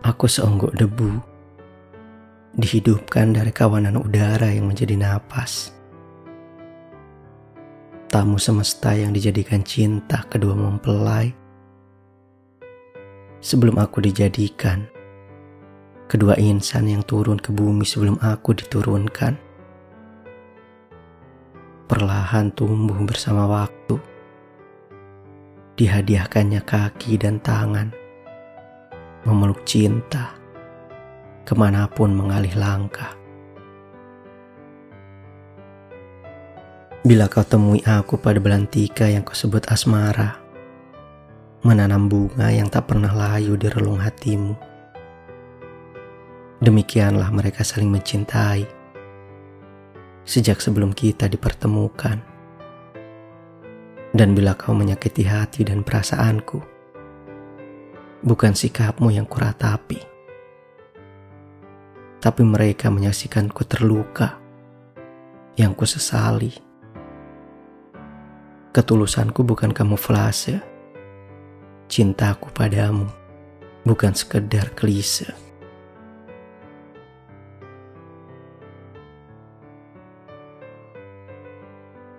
Aku seonggok debu, dihidupkan dari kawanan udara yang menjadi napas. Tamu semesta yang dijadikan cinta kedua mempelai. Sebelum aku dijadikan, kedua insan yang turun ke bumi sebelum aku diturunkan. Perlahan tumbuh bersama waktu. Dihadiahkannya kaki dan tangan, memeluk cinta, kemanapun mengalih langkah. Bila kau temui aku pada belantika yang kau sebut asmara, menanam bunga yang tak pernah layu di relung hatimu. Demikianlah mereka saling mencintai, sejak sebelum kita dipertemukan. Dan bila kau menyakiti hati dan perasaanku, bukan sikapmu yang kuratapi, tapi mereka menyaksikanku terluka, yang kusesali. Ketulusanku bukan kamuflase, cintaku padamu bukan sekedar klise.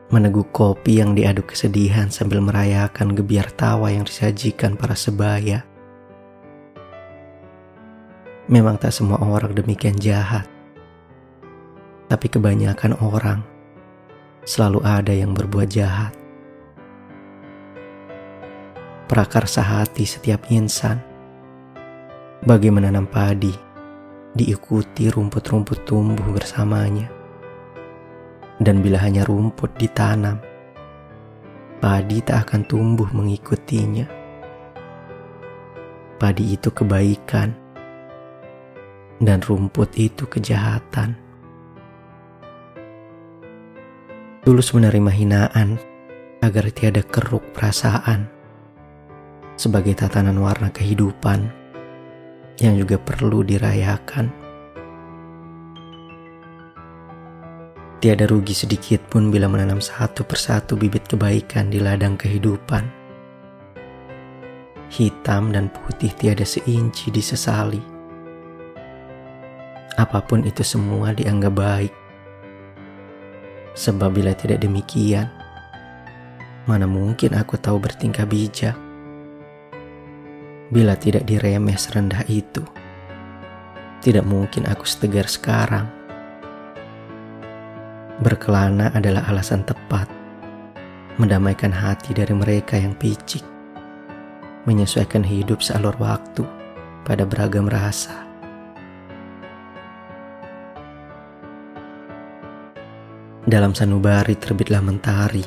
Meneguk kopi yang diaduk kesedihan sambil merayakan gebiar tawa yang disajikan para sebaya. Memang tak semua orang demikian jahat, tapi kebanyakan orang selalu ada yang berbuat jahat. Prakarsa hati setiap insan bagi menanam padi, diikuti rumput-rumput tumbuh bersamanya. Dan bila hanya rumput ditanam, padi tak akan tumbuh mengikutinya. Padi itu kebaikan, dan rumput itu kejahatan. Tulus menerima hinaan agar tiada keruk perasaan, sebagai tatanan warna kehidupan yang juga perlu dirayakan. Tiada rugi sedikit pun bila menanam satu persatu bibit kebaikan di ladang kehidupan. Hitam dan putih tiada seinci disesali. Apapun itu semua dianggap baik. Sebab bila tidak demikian, mana mungkin aku tahu bertingkah bijak. Bila tidak diremeh serendah itu, tidak mungkin aku setegar sekarang. Berkelana adalah alasan tepat, mendamaikan hati dari mereka yang picik, menyesuaikan hidup sealur waktu pada beragam rasa. Dalam sanubari terbitlah mentari,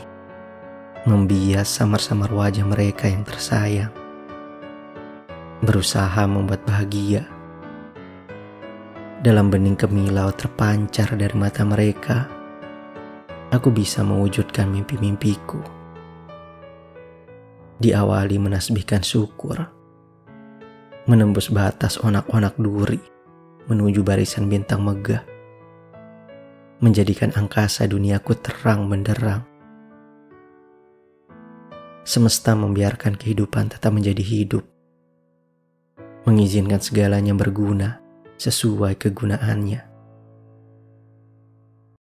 membias samar-samar wajah mereka yang tersayang, berusaha membuat bahagia. Dalam bening kemilau terpancar dari mata mereka, aku bisa mewujudkan mimpi-mimpiku. Diawali menasbihkan syukur, menembus batas onak-onak duri, menuju barisan bintang megah, menjadikan angkasa duniaku terang benderang. Semesta membiarkan kehidupan tetap menjadi hidup, mengizinkan segalanya berguna sesuai kegunaannya.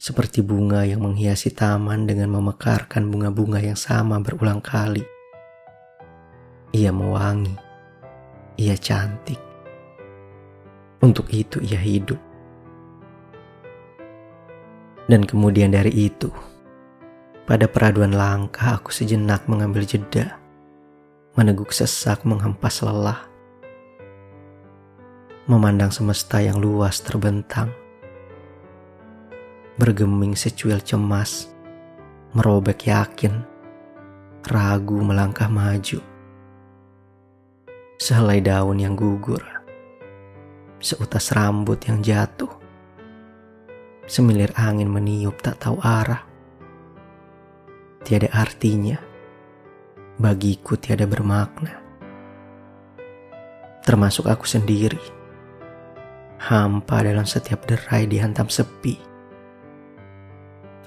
Seperti bunga yang menghiasi taman dengan memekarkan bunga-bunga yang sama berulang kali. Ia mewangi, ia cantik. Untuk itu ia hidup. Dan kemudian dari itu, pada peraduan langkah aku sejenak mengambil jeda, meneguk sesak menghempas lelah, memandang semesta yang luas terbentang, bergeming secuil cemas, merobek yakin, ragu melangkah maju. Sehelai daun yang gugur, seutas rambut yang jatuh, semilir angin meniup tak tahu arah. Tiada artinya, bagiku tiada bermakna. Termasuk aku sendiri, hampa dalam setiap derai dihantam sepi.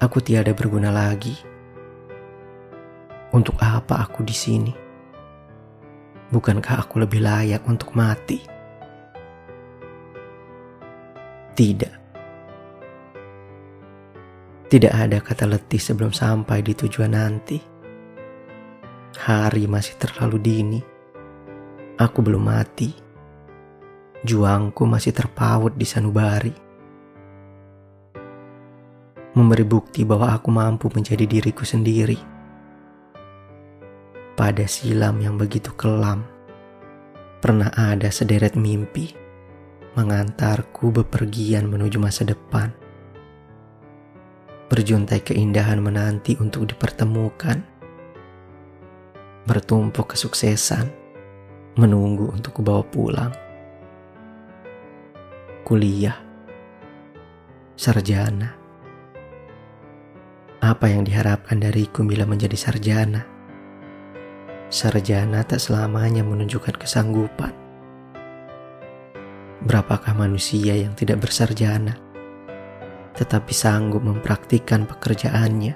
Aku tiada berguna lagi. Untuk apa aku di sini? Bukankah aku lebih layak untuk mati? Tidak. Tidak ada kata letih sebelum sampai di tujuan nanti. Hari masih terlalu dini. Aku belum mati. Juangku masih terpaut di sanubari. Memberi bukti bahwa aku mampu menjadi diriku sendiri. Pada silam yang begitu kelam, pernah ada sederet mimpi mengantarku bepergian menuju masa depan. Berjuntai keindahan menanti untuk dipertemukan. Bertumpuk kesuksesan menunggu untuk kubawa pulang. Kuliah, sarjana. Apa yang diharapkan dariku bila menjadi sarjana? Sarjana tak selamanya menunjukkan kesanggupan. Berapakah manusia yang tidak bersarjana tetapi sanggup mempraktikkan pekerjaannya?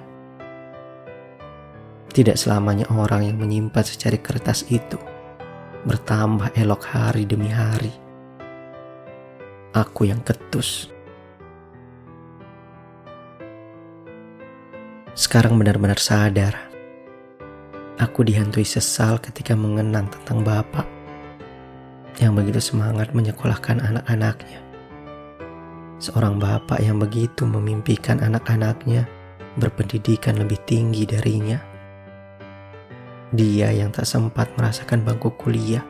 Tidak selamanya orang yang menyimpan secari kertas itu bertambah elok hari demi hari. Aku yang ketus. Sekarang benar-benar sadar. Aku dihantui sesal ketika mengenang tentang bapak yang begitu semangat menyekolahkan anak-anaknya. Seorang bapak yang begitu memimpikan anak-anaknya berpendidikan lebih tinggi darinya. Dia yang tak sempat merasakan bangku kuliah,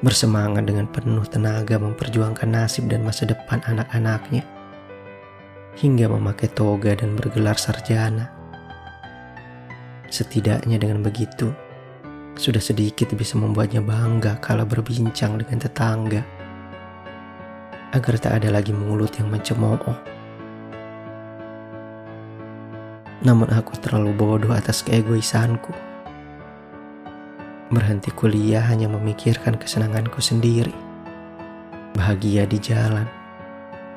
bersemangat dengan penuh tenaga memperjuangkan nasib dan masa depan anak-anaknya, hingga memakai toga dan bergelar sarjana. Setidaknya dengan begitu, sudah sedikit bisa membuatnya bangga kala berbincang dengan tetangga, agar tak ada lagi mulut yang mencemooh. Namun aku terlalu bodoh atas keegoisanku. Berhenti kuliah hanya memikirkan kesenanganku sendiri. Bahagia di jalan,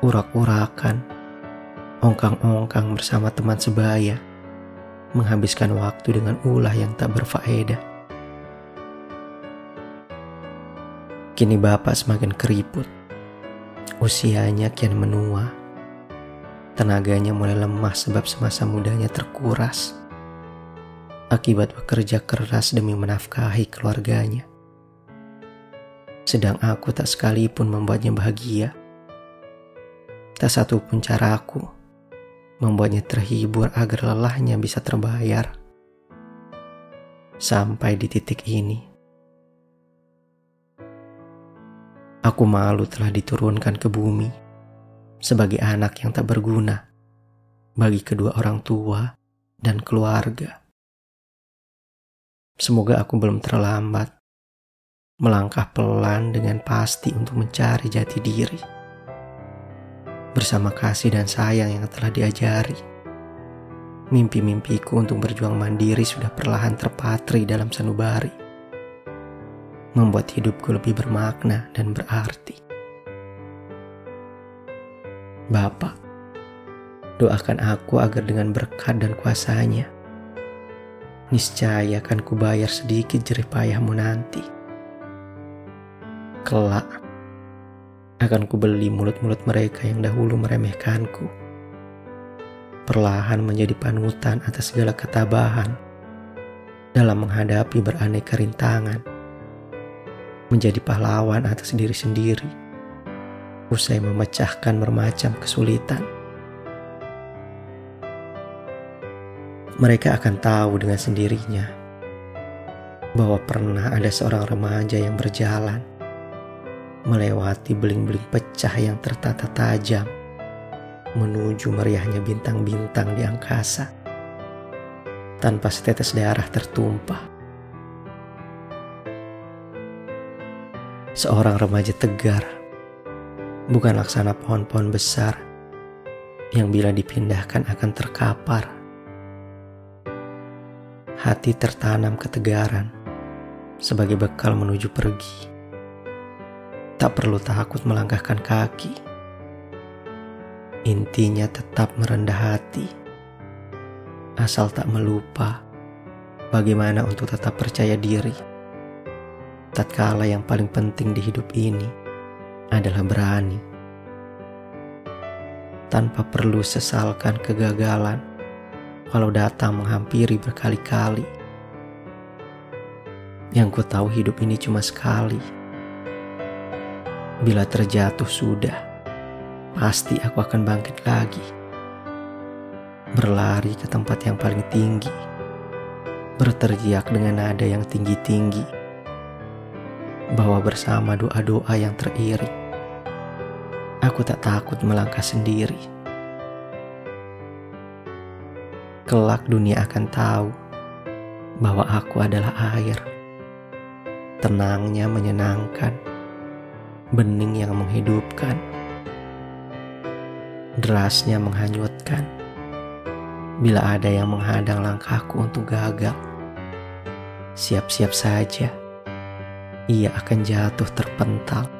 urak-urakan, ongkang-ongkang bersama teman sebaya, menghabiskan waktu dengan ulah yang tak berfaedah. Kini bapak semakin keriput. Usianya kian menua. Tenaganya mulai lemah sebab semasa mudanya terkuras akibat bekerja keras demi menafkahi keluarganya. Sedang aku tak sekalipun membuatnya bahagia. Tak satu pun caraku membuatnya terhibur agar lelahnya bisa terbayar. Sampai di titik ini, aku malu telah diturunkan ke bumi sebagai anak yang tak berguna bagi kedua orang tua dan keluarga. Semoga aku belum terlambat melangkah pelan dengan pasti untuk mencari jati diri. Bersama kasih dan sayang yang telah diajari, mimpi-mimpiku untuk berjuang mandiri sudah perlahan terpatri dalam sanubari, membuat hidupku lebih bermakna dan berarti. Bapak, doakan aku agar dengan berkat dan kuasanya, niscaya akan kubayar sedikit jerih payahmu nanti. Kelak, akan kubeli mulut-mulut mereka yang dahulu meremehkanku, perlahan menjadi panutan atas segala ketabahan dalam menghadapi beraneka rintangan, menjadi pahlawan atas diri sendiri usai memecahkan bermacam kesulitan. Mereka akan tahu dengan sendirinya bahwa pernah ada seorang remaja yang berjalan melewati beling-beling pecah yang tertata tajam menuju meriahnya bintang-bintang di angkasa tanpa setetes darah tertumpah. Seorang remaja tegar, bukan laksana pohon-pohon besar yang bila dipindahkan akan terkapar. Hati tertanam ketegaran sebagai bekal menuju pergi. Tak perlu takut melangkahkan kaki. Intinya tetap merendah hati. Asal tak melupa bagaimana untuk tetap percaya diri. Tatkala yang paling penting di hidup ini adalah berani tanpa perlu sesalkan kegagalan walau datang menghampiri berkali-kali. Yang ku tahu hidup ini cuma sekali. Bila terjatuh sudah, pasti aku akan bangkit lagi. Berlari ke tempat yang paling tinggi, berteriak dengan nada yang tinggi-tinggi, bawa bersama doa-doa yang teriring. Aku tak takut melangkah sendiri. Kelak dunia akan tahu bahwa aku adalah air. Tenangnya menyenangkan, bening yang menghidupkan, derasnya menghanyutkan. Bila ada yang menghadang langkahku untuk gagal, siap-siap saja ia akan jatuh terpental.